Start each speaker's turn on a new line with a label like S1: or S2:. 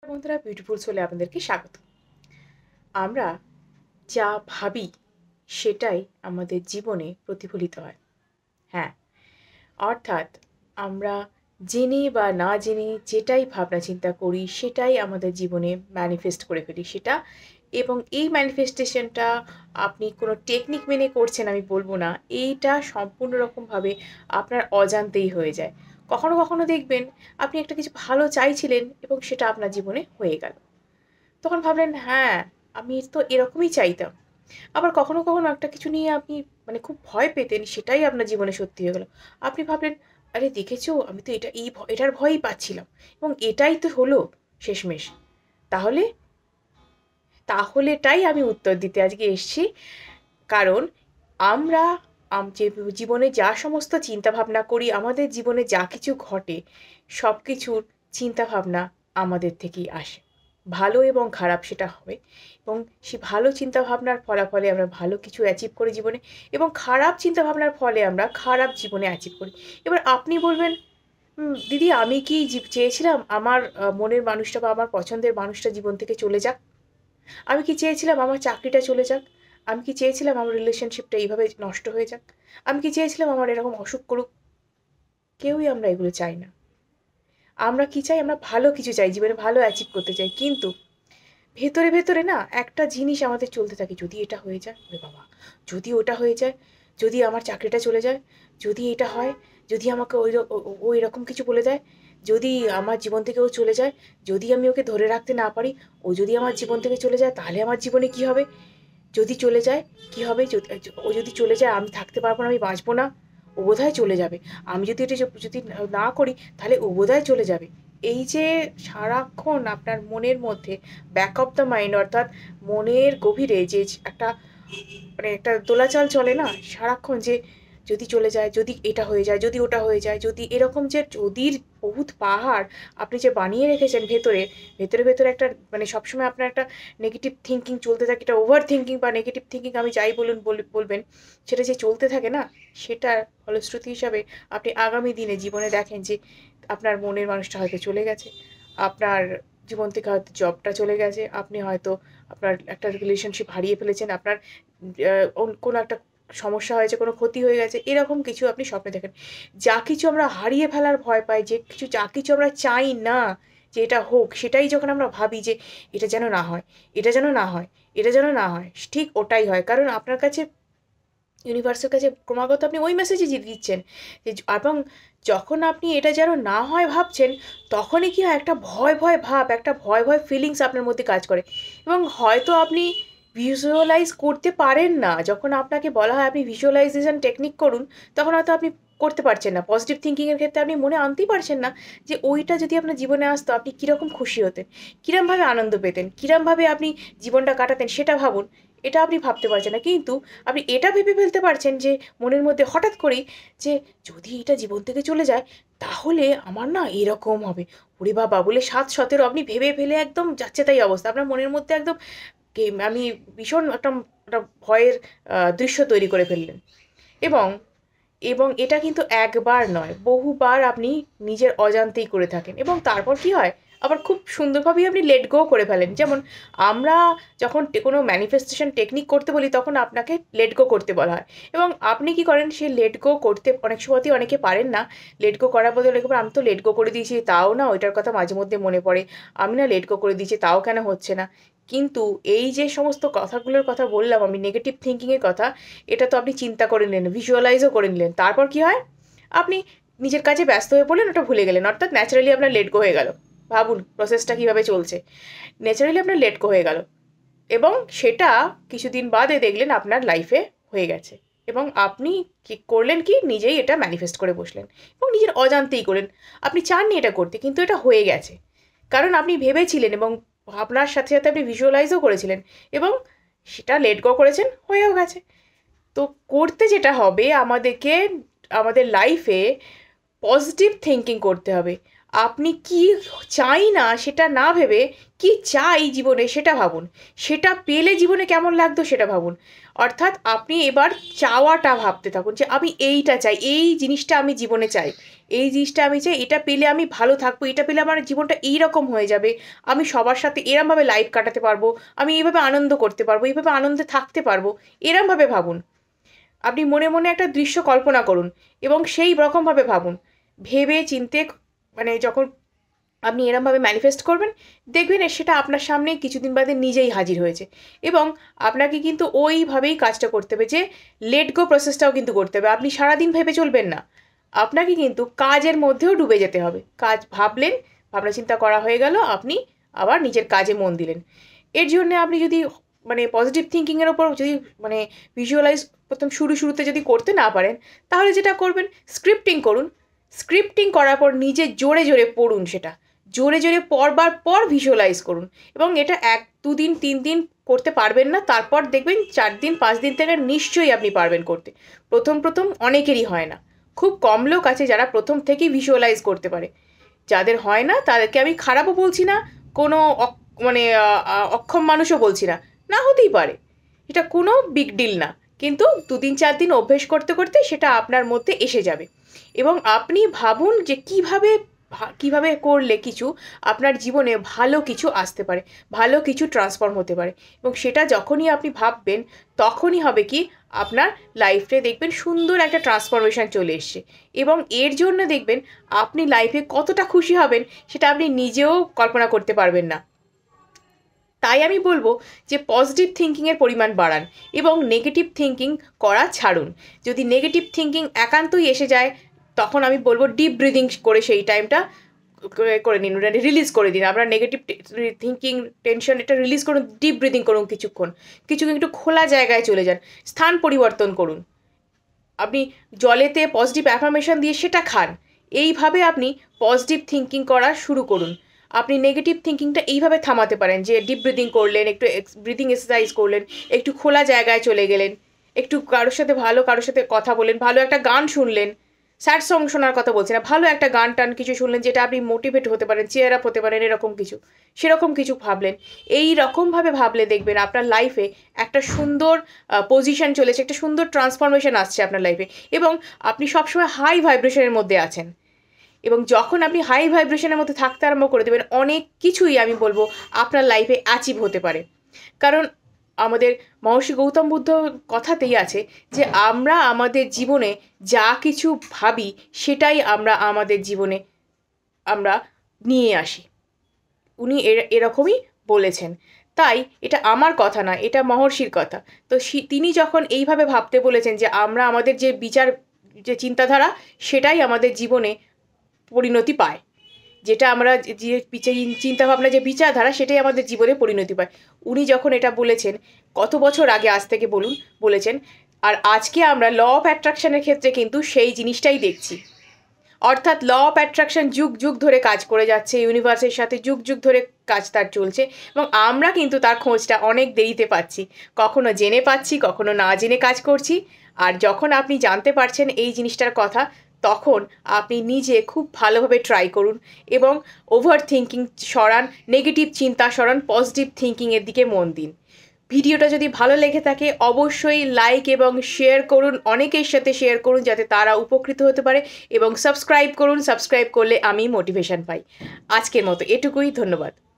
S1: বন্ধুরা, বিউটিফুল সোলে আপনাদেরকে স্বাগত। আমরা যা ভাবি সেটাই আমাদের জীবনে প্রতিফলিত হয়। হ্যাঁ, অর্থাৎ আমরা জেনে বা না জেনে যেটাই ভাবনা চিন্তা করি সেটাই আমাদের জীবনে ম্যানিফেস্ট করে ফেলি সেটা। এবং এই ম্যানিফেস্টেশনটা আপনি কোনো টেকনিক মেনে করছেন আমি বলবো না, এইটা সম্পূর্ণ রকমভাবে আপনার অজান্তেই হয়ে যায়। কখনো কখনো দেখবেন আপনি একটা কিছু ভালো চাইছিলেন এবং সেটা আপনার জীবনে হয়ে গেল। তখন ভাবলেন, হ্যাঁ, আমি তো এরকমই চাইতাম। আবার কখনো কখনো একটা কিছু নিয়ে আপনি খুব ভয় পেতেন, সেটাই আপনার জীবনে সত্যি হয়ে গেল। আপনি ভাবলেন, আরে দেখেছো, আমি তো এটার ভয়ই পাচ্ছিলাম এবং এটাই তো হলো শেষমেশ। তাহলে তাহলেটাই আমি উত্তর দিতে আজকে এসেছি। কারণ আমরা যে জীবনে যা সমস্ত চিন্তাভাবনা করি, আমাদের জীবনে যা কিছু ঘটে, সব কিছুর চিন্তাভাবনা আমাদের থেকেই আসে। ভালো এবং খারাপ সেটা হবে, এবং সেই ভালো চিন্তাভাবনার ফলাফলে আমরা ভালো কিছু অ্যাচিভ করি জীবনে, এবং খারাপ চিন্তাভাবনার ফলে আমরা খারাপ জীবনে অ্যাচিভ করি। এবার আপনি বলবেন, দিদি, আমি কি চেয়েছিলাম আমার মনের মানুষটা বা আমার পছন্দের মানুষটা জীবন থেকে চলে যাক? আমি কি চেয়েছিলাম আমার চাকরিটা চলে যাক? আমি কি চেয়েছিলাম আমার রিলেশনশিপটা এইভাবে নষ্ট হয়ে যাক? আমি কি চেয়েছিলাম আমার এরকম অসুখ করুক? কেউই আমরা এগুলো চাই না। আমরা কি চাই? আমরা ভালো কিছু চাই, জীবনে ভালো অ্যাচিভ করতে চাই। কিন্তু ভেতরে ভেতরে না একটা জিনিস আমাদের চলতে থাকে, যদি এটা হয়ে যায়, ওরে বাবা, যদি ওটা হয়ে যায়, যদি আমার চাকরিটা চলে যায়, যদি এটা হয়, যদি আমাকে ও এরকম কিছু বলে দেয়, যদি আমার জীবন থেকে ও চলে যায়, যদি আমি ওকে ধরে রাখতে না পারি, ও যদি আমার জীবন থেকে চলে যায়, তাহলে আমার জীবনে কি হবে? যদি চলে যায় কি হবে? ও যদি চলে যায় আমি থাকতে পারবো না, আমি বাঁচবো না। ও বোধহয় চলে যাবে। আমি যদি এটা যদি না করি, তাহলে ও বোধহয় চলে যাবে। এই যে সারাক্ষণ আপনার মনের মধ্যে ব্যাক অফ দ্য মাইন্ড, অর্থাৎ মনের গভীরে যে একটা একটা দোলাচল চলে না সারাক্ষণ, যে যদি চলে যায়, যদি এটা হয়ে যায়, যদি ওটা হয়ে যায়, যদি এরকম, যে যদির বহুত পাহাড় আপনি যে বানিয়ে রেখেছেন ভেতরে ভেতরে ভেতরে একটা সবসময় আপনার একটা নেগেটিভ থিঙ্কিং চলতে থাকে, এটা ওভার থিঙ্কিং বা নেগেটিভ থিঙ্কিং আমি যাই বলুন বলবেন, সেটা যে চলতে থাকে না, সেটার ফলশ্রুতি হিসাবে আপনি আগামী দিনে জীবনে দেখেন যে আপনার মনের মানুষটা হয়তো চলে গেছে, আপনার জীবন থেকে হয়তো জবটা চলে গেছে, আপনি হয়তো আপনার একটা রিলেশনশিপ হারিয়ে ফেলেছেন, আপনার কোনো একটা সমস্যা হয়েছে, কোনো ক্ষতি হয়ে গেছে, এরকম কিছু আপনি স্বপ্নে দেখেন। যা কিছু আমরা হারিয়ে ফেলার ভয় পাই, যা কিছু আমরা চাই না যে এটা হোক, সেটাই যখন আমরা ভাবি যে এটা যেন না হয়, এটা যেন না হয়, এটা যেন না হয়, ঠিক ওটাই হয়। কারণ আপনার কাছে, ইউনিভার্সের কাছে ক্রমাগত আপনি ওই মেসেজই দিচ্ছেন যে, এবং যখন আপনি এটা যেন না হয় ভাবছেন, তখনই কি হয়, একটা ভয় ভয় ভাব, একটা ভয় ভয় ফিলিংস আপনার মধ্যে কাজ করে। এবং হয়তো আপনি ভিজুয়ালাইজ করতে পারেন না, যখন আপনাকে বলা হয় আপনি ভিজুয়ালাইজেশন টেকনিক করুন, তখন হয়তো আপনি করতে পারছেন না। পজিটিভ থিঙ্কিংয়ের ক্ষেত্রে আপনি মনে আনতেই পারছেন না যে ওইটা যদি আপনার জীবনে আসতো, আপনি কীরকম খুশি হতেন, কীরমভাবে আনন্দ পেতেন, কীরমভাবে আপনি জীবনটা কাটাতেন, সেটা ভাবুন। এটা আপনি ভাবতে পারছেন না, কিন্তু আপনি এটা ভেবে ফেলতে পারছেন যে মনের মধ্যে হঠাৎ করেই, যে যদি এটা জীবন থেকে চলে যায়, তাহলে আমার না এরকম হবে, ওরে বাবা, বলে 7-17 আপনি ভেবে ফেলে একদম যাচ্ছে তাই অবস্থা আপনার মনের মধ্যে, একদম আমি ভীষণ একটা একটা ভয়ের দৃশ্য তৈরি করে ফেললেন। এবং এবং এটা কিন্তু একবার নয়, বহুবার আপনি নিজের অজান্তেই করে থাকেন, এবং তারপর কি হয়, আবার খুব সুন্দরভাবেই আপনি লেট গো করে ফেলেন। যেমন আমরা যখন কোনো ম্যানিফেস্টেশন টেকনিক করতে বলি, তখন আপনাকে লেট গো করতে বলা হয়, এবং আপনি কি করেন, সেই লেট গো করতে অনেক সময়তেই অনেকে পারেন না। লেট গো করার বদলে আমি তো লেট গো করে দিয়েছি, তাও না ওইটার কথা মাঝে মধ্যে মনে পড়ে, আমি না লেট গো করে দিয়েছি, তাও কেন হচ্ছে না। কিন্তু এই যে সমস্ত কথাগুলোর কথা বললাম আমি, নেগেটিভ থিঙ্কিংয়ের কথা, এটা তো আপনি চিন্তা করে নিলেন, ভিজুয়ালাইজও করে নিলেন, তারপর কি হয়, আপনি নিজের কাজে ব্যস্ত হয়ে পড়লেন, ওটা ভুলে গেলেন, অর্থাৎ ন্যাচারালি আপনার লেট গো হয়ে গেল। ভাবুন প্রসেসটা কীভাবে চলছে, ন্যাচারালি আপনার লেট গো হয়ে গেল, এবং সেটা কিছুদিন বাদে দেখলেন আপনার লাইফে হয়ে গেছে, এবং আপনি কি করলেন, কি নিজেই এটা ম্যানিফেস্ট করে বসলেন, এবং নিজের অজান্তেই করলেন। আপনি চাননি এটা করতে, কিন্তু এটা হয়ে গেছে, কারণ আপনি ভেবেছিলেন, এবং আপনার সাথে সাথে আপনি ভিজুয়ালাইজও করেছিলেন, এবং সেটা লেট গো করেছেন, হয়েও গেছে। তো করতে যেটা হবে আমাদেরকে, আমাদের লাইফে পজিটিভ থিঙ্কিং করতে হবে। আপনি কি চাই না সেটা না ভেবে কি চাই জীবনে সেটা ভাবুন। সেটা পেলে জীবনে কেমন লাগতো সেটা ভাবুন। অর্থাৎ আপনি এবার চাওয়াটা ভাবতে থাকুন যে আমি এইটা চাই, এই জিনিসটা আমি জীবনে চাই। এই জিনিসটা আমি চাই, এটা পেলে আমি ভালো থাকবো, এটা পেলে আমার জীবনটা এইরকম হয়ে যাবে। আমি সবার সাথে এরমভাবে লাইফ কাটাতে পারবো, আমি এইভাবে আনন্দ করতে পারবো, এইভাবে আনন্দে থাকতে পারবো। এরমভাবে ভাবুন। আপনি মনে মনে একটা দৃশ্য কল্পনা করুন এবং সেই রকমভাবে ভাবুন। ভেবে চিন্তে মানে যখন আপনি এরমভাবে ম্যানিফেস্ট করবেন, দেখবেন সেটা আপনার সামনে কিছুদিন বাদে নিজেই হাজির হয়েছে। এবং আপনাকে কিন্তু ওইভাবেই কাজটা করতে হবে, যে লেট গো প্রসেসটাও কিন্তু করতে হবে। আপনি সারাদিন ভেবে চলবেন না, আপনাকে কিন্তু কাজের মধ্যেও ডুবে যেতে হবে। কাজ ভাবলেন, ভাবনা চিন্তা করা হয়ে গেল, আপনি আবার নিজের কাজে মন দিলেন। এর জন্য আপনি যদি মানে পজিটিভ থিঙ্কিংয়ের ওপর যদি মানে ভিজুয়ালাইজ প্রথম শুরুতে যদি করতে না পারেন, তাহলে যেটা করবেন, স্ক্রিপ্টিং করুন। স্ক্রিপ্টিং করার পর নিজে জোরে জোরে পড়ুন, সেটা জোরে জোরে পড়বার পর ভিজুয়ালাইজ করুন। এবং এটা 1 2 দিন 3 দিন করতে পারবেন না, তারপর দেখবেন 4 দিন 5 দিন থেকে নিশ্চয়ই আপনি পারবেন করতে। প্রথম অনেকেরই হয় না। খুব কম লোক আছে যারা প্রথম থেকেই ভিজুয়ালাইজ করতে পারে। যাদের হয় না তাদেরকে আমি খারাপও বলছি না, কোনো মানে অক্ষম মানুষও বলছি না, না হতেই পারে, এটা কোনো বিগ ডিল না। কিন্তু 2 দিন 4 দিন অভ্যেস করতে করতে সেটা আপনার মধ্যে এসে যাবে। এবং আপনি ভাবুন যে কিভাবে করলে কিছু আপনার জীবনে ভালো কিছু আসতে পারে, ভালো কিছু ট্রান্সফর্ম হতে পারে। এবং সেটা যখনই আপনি ভাববেন, তখনই হবে কি আপনার লাইফে দেখবেন সুন্দর একটা ট্রান্সফরমেশন চলে এসছে। এবং এর জন্য দেখবেন আপনি লাইফে কতটা খুশি হবেন সেটা আপনি নিজেও কল্পনা করতে পারবেন না। তাই আমি বলবো যে পজিটিভ থিঙ্কিংয়ের পরিমাণ বাড়ান এবং নেগেটিভ থিঙ্কিং করা ছাড়ুন। যদি নেগেটিভ থিঙ্কিং একান্তই এসে যায়, তখন আমি বলবো ডিপ ব্রিদিং করে সেই টাইমটা করে নিন, রিলিজ করে দিন। আপনার নেগেটিভ থিঙ্কিং, টেনশন, এটা রিলিজ করুন, ডিপ ব্রিদিং করুন কিছুক্ষণ একটু খোলা জায়গায় চলে যান, স্থান পরিবর্তন করুন। আপনি জলেতে পজিটিভ অ্যাফার্মেশন দিয়ে সেটা খান। এইভাবে আপনি পজিটিভ থিঙ্কিং করা শুরু করুন। আপনি নেগেটিভ থিঙ্কিংটা এইভাবে থামাতে পারেন, যে ডিপ ব্রিদিং করলেন, একটু ব্রিদিং এক্সারসাইজ করলেন, একটু খোলা জায়গায় চলে গেলেন, একটু কারোর সাথে কথা বললেন, ভালো একটা গান শুনলেন। স্যাড সং শোনার কথা বলছি না, ভালো একটা গান টান কিছু শুনলেন যেটা আপনি মোটিভেট হতে পারেন, চেয়ার আপ হতে পারেন, সেরকম কিছু ভাবলেন। এই রকমভাবে ভাবলে দেখবেন আপনার লাইফে একটা সুন্দর পজিশন চলেছে, একটা সুন্দর ট্রান্সফরমেশন আসছে আপনার লাইফে। এবং আপনি সবসময় হাই ভাইব্রেশনের মধ্যে আছেন। এবং যখন আপনি হাই ভাইব্রেশনের মধ্যে থাকতে আরম্ভ করে দেবেন, অনেক কিছুই আমি বলবো আপনার লাইফে অ্যাচিভ হতে পারে। কারণ আমাদের মহর্ষি গৌতম বুদ্ধ কথাতেই আছে যে আমরা আমাদের জীবনে যা কিছু ভাবি সেটাই আমরা আমাদের জীবনে আমরা নিয়ে আসি। উনি এরকমই বলেছেন। তাই এটা আমার কথা না, এটা মহর্ষির কথা। তো তিনি যখন এইভাবে ভাবতে বলেছেন যে আমরা আমাদের যে চিন্তাধারা সেটাই আমাদের জীবনে পরিণতি পায়। যেটা আমরা যে চিন্তাভাবনা, যে বিচারধারা, সেটাই আমাদের জীবনে পরিণতি পায়। উনি যখন এটা বলেছেন, কত বছর আগে আজ থেকে বলেছেন। আর আজকে আমরা ল অফ অ্যাট্রাকশনের ক্ষেত্রে কিন্তু সেই জিনিসটাই দেখছি। অর্থাৎ ল অফ অ্যাট্রাকশন যুগ যুগ ধরে কাজ করে যাচ্ছে, ইউনিভার্সের সাথে যুগ যুগ ধরে কাজ তার চলছে। এবং আমরা কিন্তু তার খোঁজটা অনেক দেরিতে পাচ্ছি, কখনো জেনে পাচ্ছি, কখনো না জেনে কাজ করছি। আর যখন আপনি জানতে পারছেন এই জিনিসটার কথা, তখন আপনি নিজে খুব ভালোভাবে ট্রাই করুন এবং ওভার থিঙ্কিং সরান, নেগেটিভ চিন্তা সরান, পজিটিভ থিঙ্কিংয়ের দিকে মন দিন। ভিডিওটা যদি ভালো লেগে থাকে অবশ্যই লাইক এবং শেয়ার করুন, অনেকের সাথে শেয়ার করুন যাতে তারা উপকৃত হতে পারে। এবং সাবস্ক্রাইব করুন, সাবস্ক্রাইব করলে আমি মোটিভেশন পাই। আজকের মতো এটুকুই, ধন্যবাদ।